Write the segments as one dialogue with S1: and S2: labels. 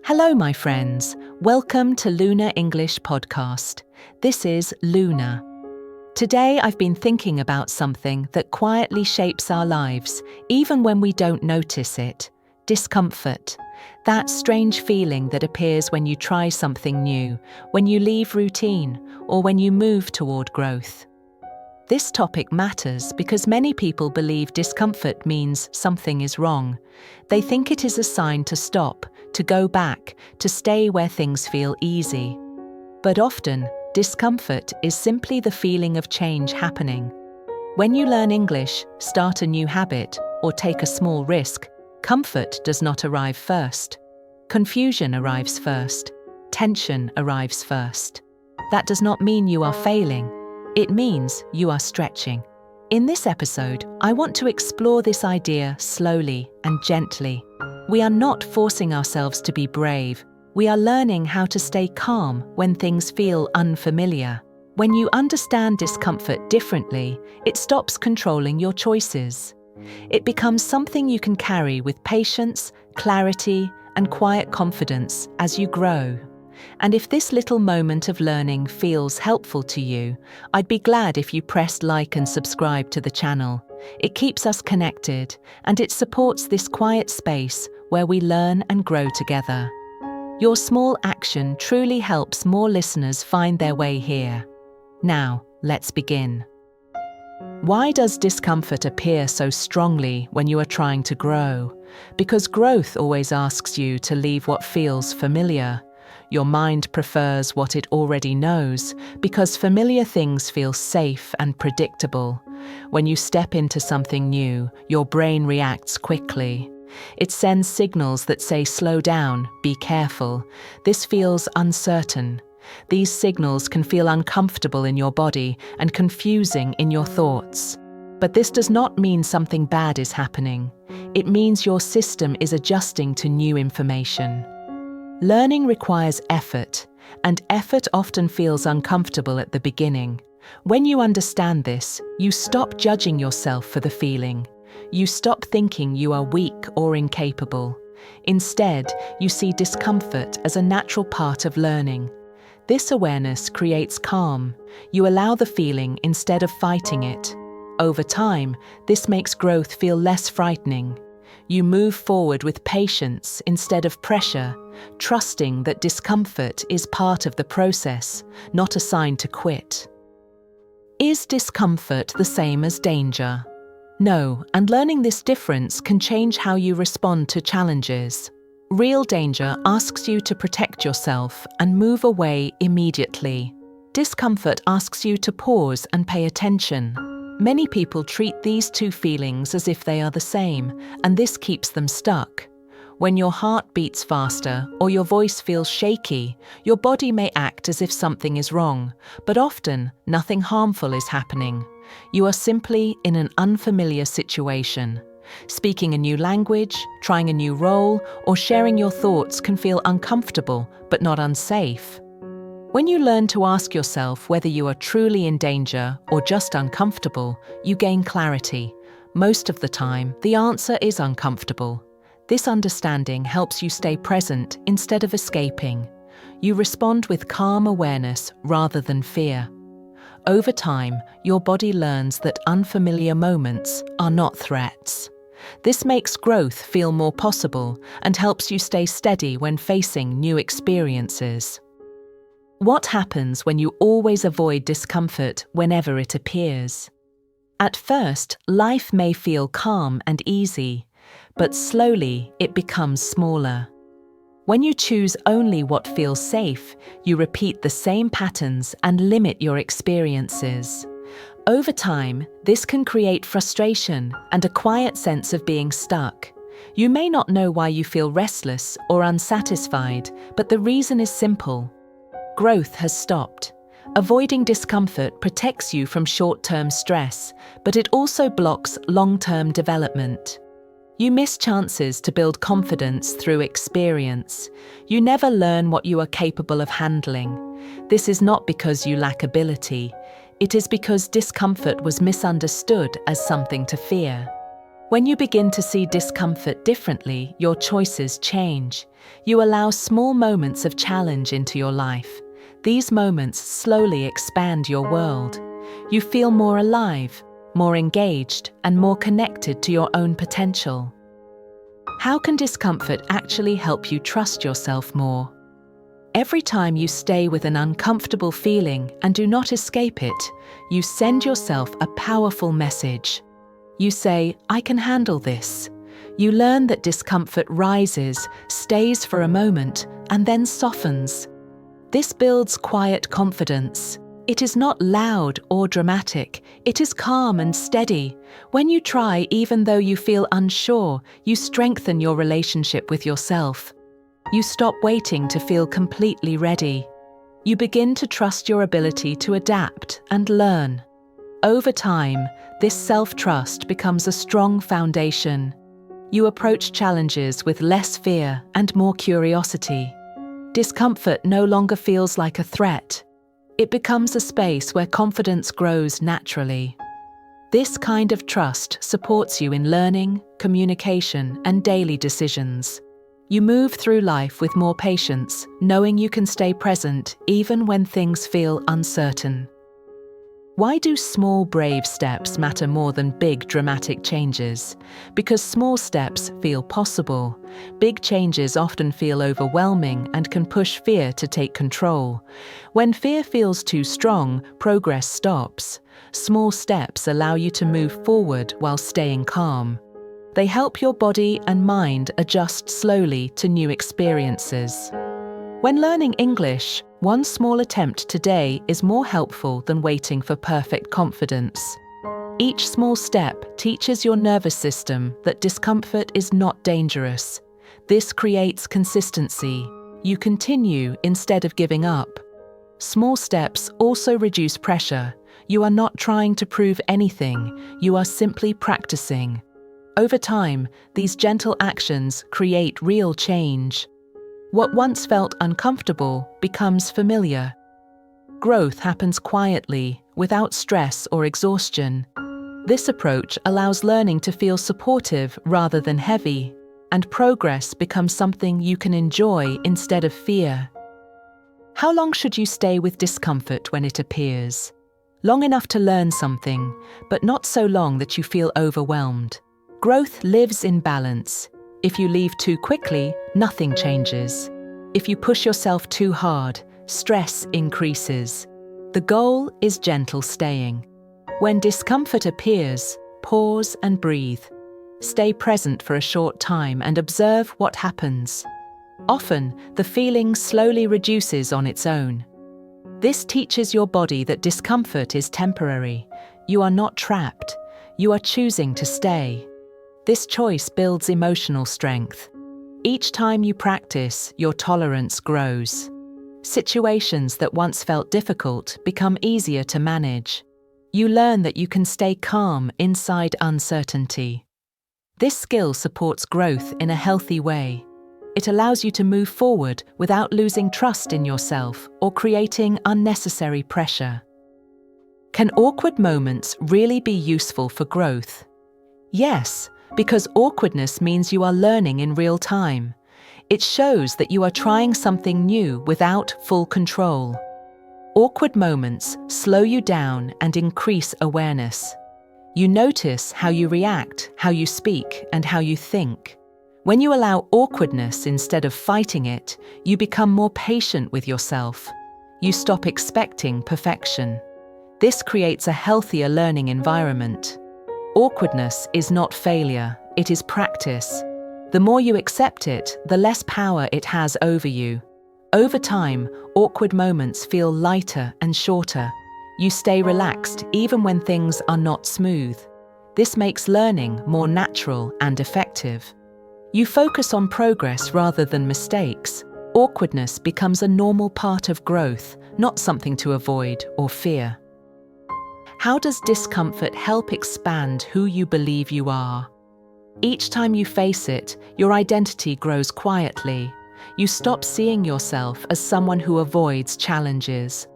S1: Hello, my friends. Welcome to Luna English Podcast. This is Luna. Today I've been thinking about something that quietly shapes our lives, even when we don't notice it. Discomfort. That strange feeling that appears when you try something new, when you leave routine, or when you move toward growth. This topic matters because many people believe discomfort means something is wrong. They think it is a sign to stop, to go back, to stay where things feel easy. But often, discomfort is simply the feeling of change happening. When you learn English, start a new habit, or take a small risk, comfort does not arrive first. Confusion arrives first. Tension arrives first. That does not mean you are failing. It means you are stretching. In this episode, I want to explore this idea slowly and gently. We are not forcing ourselves to be brave. We are learning how to stay calm when things feel unfamiliar. When you understand discomfort differently, it stops controlling your choices. It becomes something you can carry with patience, clarity, and quiet confidence as you grow. And if this little moment of learning feels helpful to you, I'd be glad if you pressed like and subscribe to the channel. It keeps us connected, and it supports this quiet space where we learn and grow together. Your small action truly helps more listeners find their way here. Now, let's begin. Why does discomfort appear so strongly when you are trying to grow? Because growth always asks you to leave what feels familiar. Your mind prefers what it already knows because familiar things feel safe and predictable. When you step into something new, your brain reacts quickly. It sends signals that say slow down, be careful. This feels uncertain. These signals can feel uncomfortable in your body and confusing in your thoughts. But this does not mean something bad is happening. It means your system is adjusting to new information. Learning requires effort, and effort often feels uncomfortable at the beginning. When you understand this, you stop judging yourself for the feeling. You stop thinking you are weak or incapable. Instead, you see discomfort as a natural part of learning. This awareness creates calm. You allow the feeling instead of fighting it. Over time, this makes growth feel less frightening. You move forward with patience instead of pressure, trusting that discomfort is part of the process, not a sign to quit. Is discomfort the same as danger? No, and learning this difference can change how you respond to challenges. Real danger asks you to protect yourself and move away immediately. Discomfort asks you to pause and pay attention. Many people treat these two feelings as if they are the same, and this keeps them stuck. When your heart beats faster or your voice feels shaky, your body may act as if something is wrong, but often nothing harmful is happening. You are simply in an unfamiliar situation. Speaking a new language, trying a new role, or sharing your thoughts can feel uncomfortable but not unsafe. When you learn to ask yourself whether you are truly in danger or just uncomfortable, you gain clarity. Most of the time, the answer is uncomfortable. This understanding helps you stay present instead of escaping. You respond with calm awareness rather than fear. Over time, your body learns that unfamiliar moments are not threats. This makes growth feel more possible and helps you stay steady when facing new experiences. What happens when you always avoid discomfort whenever it appears? At first, life may feel calm and easy, but slowly it becomes smaller. When you choose only what feels safe, you repeat the same patterns and limit your experiences. Over time, this can create frustration and a quiet sense of being stuck. You may not know why you feel restless or unsatisfied, but the reason is simple. Growth has stopped. Avoiding discomfort protects you from short-term stress, but it also blocks long-term development. You miss chances to build confidence through experience. You never learn what you are capable of handling. This is not because you lack ability. It is because discomfort was misunderstood as something to fear. When you begin to see discomfort differently, your choices change. You allow small moments of challenge into your life. These moments slowly expand your world. You feel more alive, more engaged, and more connected to your own potential. How can discomfort actually help you trust yourself more? Every time you stay with an uncomfortable feeling and do not escape it, you send yourself a powerful message. You say, "I can handle this." You learn that discomfort rises, stays for a moment, and then softens. This builds quiet confidence. It is not loud or dramatic. It is calm and steady. When you try, even though you feel unsure, you strengthen your relationship with yourself. You stop waiting to feel completely ready. You begin to trust your ability to adapt and learn. Over time, this self-trust becomes a strong foundation. You approach challenges with less fear and more curiosity. Discomfort no longer feels like a threat. It becomes a space where confidence grows naturally. This kind of trust supports you in learning, communication, and daily decisions. You move through life with more patience, knowing you can stay present even when things feel uncertain. Why do small, brave steps matter more than big, dramatic changes? Because small steps feel possible. Big changes often feel overwhelming and can push fear to take control. When fear feels too strong, progress stops. Small steps allow you to move forward while staying calm. They help your body and mind adjust slowly to new experiences. When learning English, one small attempt today is more helpful than waiting for perfect confidence. Each small step teaches your nervous system that discomfort is not dangerous. This creates consistency. You continue instead of giving up. Small steps also reduce pressure. You are not trying to prove anything, you are simply practicing. Over time, these gentle actions create real change. What once felt uncomfortable becomes familiar. Growth happens quietly, without stress or exhaustion. This approach allows learning to feel supportive rather than heavy, and progress becomes something you can enjoy instead of fear. How long should you stay with discomfort when it appears? Long enough to learn something, but not so long that you feel overwhelmed. Growth lives in balance. If you leave too quickly, nothing changes. If you push yourself too hard, stress increases. The goal is gentle staying. When discomfort appears, pause and breathe. Stay present for a short time and observe what happens. Often, the feeling slowly reduces on its own. This teaches your body that discomfort is temporary. You are not trapped. You are choosing to stay. This choice builds emotional strength. Each time you practice, your tolerance grows. Situations that once felt difficult become easier to manage. You learn that you can stay calm inside uncertainty. This skill supports growth in a healthy way. It allows you to move forward without losing trust in yourself or creating unnecessary pressure. Can awkward moments really be useful for growth? Yes, because awkwardness means you are learning in real time. It shows that you are trying something new without full control. Awkward moments slow you down and increase awareness. You notice how you react, how you speak, and how you think. When you allow awkwardness instead of fighting it, you become more patient with yourself. You stop expecting perfection. This creates a healthier learning environment. Awkwardness is not failure, it is practice. The more you accept it, the less power it has over you. Over time, awkward moments feel lighter and shorter. You stay relaxed even when things are not smooth. This makes learning more natural and effective. You focus on progress rather than mistakes. Awkwardness becomes a normal part of growth, not something to avoid or fear. How does discomfort help expand who you believe you are? Each time you face it, your identity grows quietly. You stop seeing yourself as someone who avoids challenges.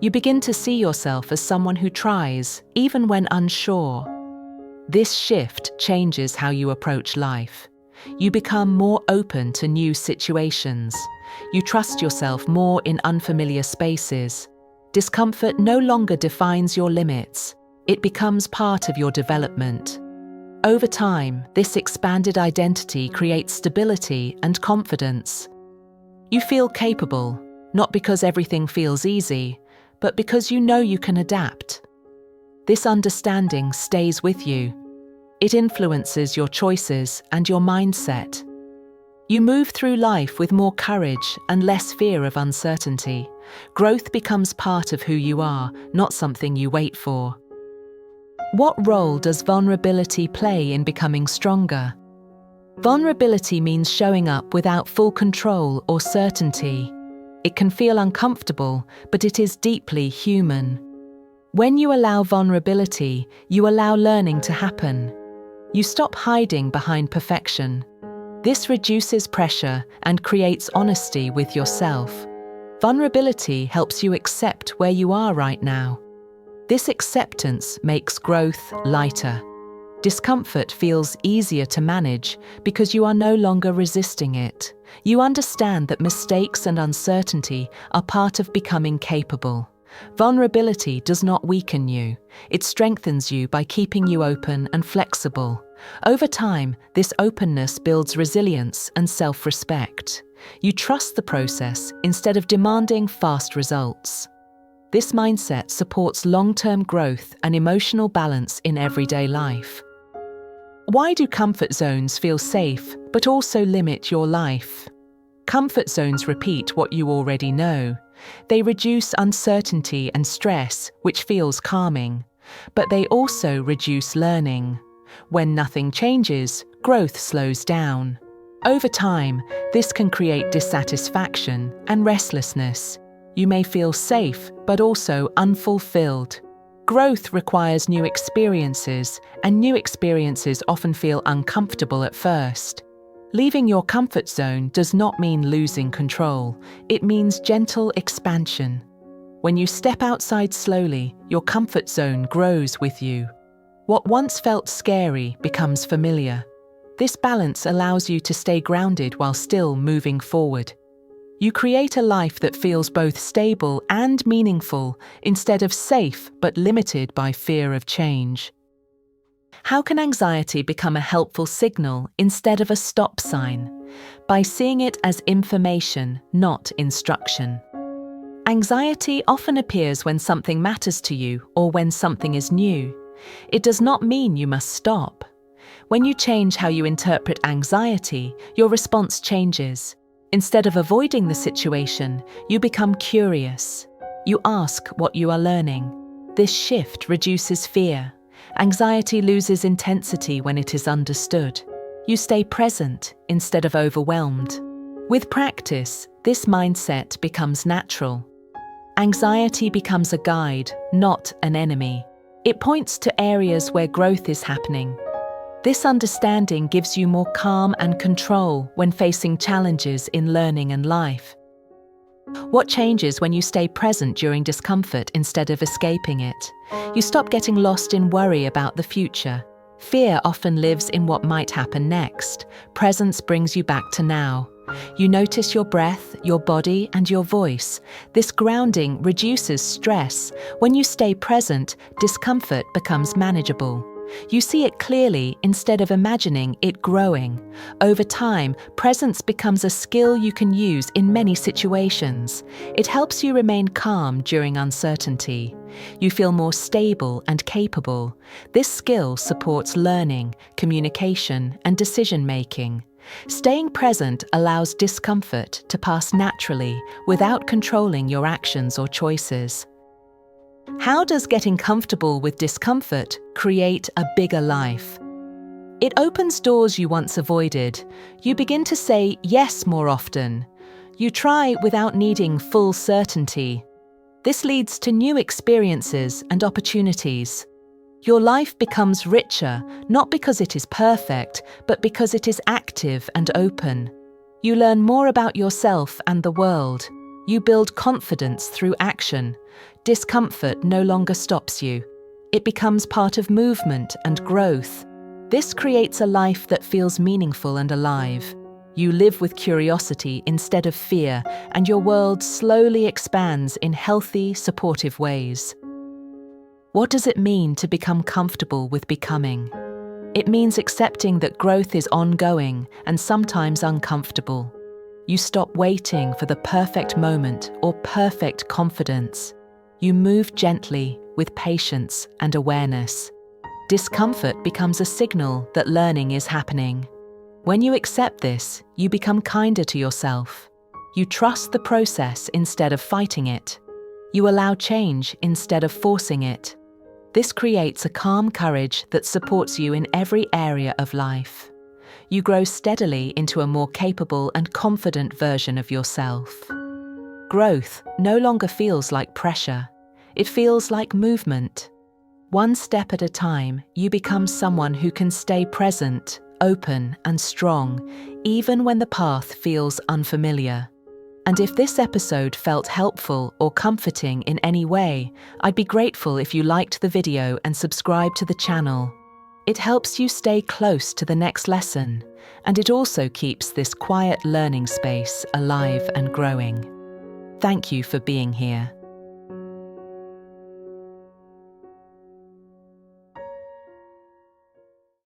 S1: You begin to see yourself as someone who tries, even when unsure. This shift changes how you approach life. You become more open to new situations. You trust yourself more in unfamiliar spaces. Discomfort no longer defines your limits. It becomes part of your development. Over time, this expanded identity creates stability and confidence. You feel capable, not because everything feels easy, but because you know you can adapt. This understanding stays with you. It influences your choices and your mindset. You move through life with more courage and less fear of uncertainty. Growth becomes part of who you are, not something you wait for. What role does vulnerability play in becoming stronger? Vulnerability means showing up without full control or certainty. It can feel uncomfortable, but it is deeply human. When you allow vulnerability, you allow learning to happen. You stop hiding behind perfection. This reduces pressure and creates honesty with yourself. Vulnerability helps you accept where you are right now. This acceptance makes growth lighter. Discomfort feels easier to manage because you are no longer resisting it. You understand that mistakes and uncertainty are part of becoming capable. Vulnerability does not weaken you. It strengthens you by keeping you open and flexible. Over time, this openness builds resilience and self-respect. You trust the process instead of demanding fast results. This mindset supports long-term growth and emotional balance in everyday life. Why do comfort zones feel safe but also limit your life? Comfort zones repeat what you already know. They reduce uncertainty and stress, which feels calming. But they also reduce learning. When nothing changes, growth slows down. Over time, this can create dissatisfaction and restlessness. You may feel safe, but also unfulfilled. Growth requires new experiences, and new experiences often feel uncomfortable at first. Leaving your comfort zone does not mean losing control. It means gentle expansion. When you step outside slowly, your comfort zone grows with you. What once felt scary becomes familiar. This balance allows you to stay grounded while still moving forward. You create a life that feels both stable and meaningful, instead of safe but limited by fear of change. How can anxiety become a helpful signal instead of a stop sign? By seeing it as information, not instruction. Anxiety often appears when something matters to you or when something is new. It does not mean you must stop. When you change how you interpret anxiety, your response changes. Instead of avoiding the situation, you become curious. You ask what you are learning. This shift reduces fear. Anxiety loses intensity when it is understood. You stay present instead of overwhelmed. With practice, this mindset becomes natural. Anxiety becomes a guide, not an enemy. It points to areas where growth is happening. This understanding gives you more calm and control when facing challenges in learning and life. What changes when you stay present during discomfort instead of escaping it? You stop getting lost in worry about the future. Fear often lives in what might happen next. Presence brings you back to now. You notice your breath, your body, and your voice. This grounding reduces stress. When you stay present, discomfort becomes manageable. You see it clearly instead of imagining it growing. Over time, presence becomes a skill you can use in many situations. It helps you remain calm during uncertainty. You feel more stable and capable. This skill supports learning, communication, and decision-making. Staying present allows discomfort to pass naturally without controlling your actions or choices. How does getting comfortable with discomfort create a bigger life? It opens doors you once avoided. You begin to say yes more often. You try without needing full certainty. This leads to new experiences and opportunities. Your life becomes richer, not because it is perfect, but because it is active and open. You learn more about yourself and the world. You build confidence through action. Discomfort no longer stops you. It becomes part of movement and growth. This creates a life that feels meaningful and alive. You live with curiosity instead of fear, and your world slowly expands in healthy, supportive ways. What does it mean to become comfortable with becoming? It means accepting that growth is ongoing and sometimes uncomfortable. You stop waiting for the perfect moment or perfect confidence. You move gently with patience and awareness. Discomfort becomes a signal that learning is happening. When you accept this, you become kinder to yourself. You trust the process instead of fighting it. You allow change instead of forcing it. This creates a calm courage that supports you in every area of life. You grow steadily into a more capable and confident version of yourself. Growth no longer feels like pressure. It feels like movement. One step at a time, you become someone who can stay present, open, and strong, even when the path feels unfamiliar. And if this episode felt helpful or comforting in any way, I'd be grateful if you liked the video and subscribed to the channel. It helps you stay close to the next lesson, and it also keeps this quiet learning space alive and growing. Thank you for being here.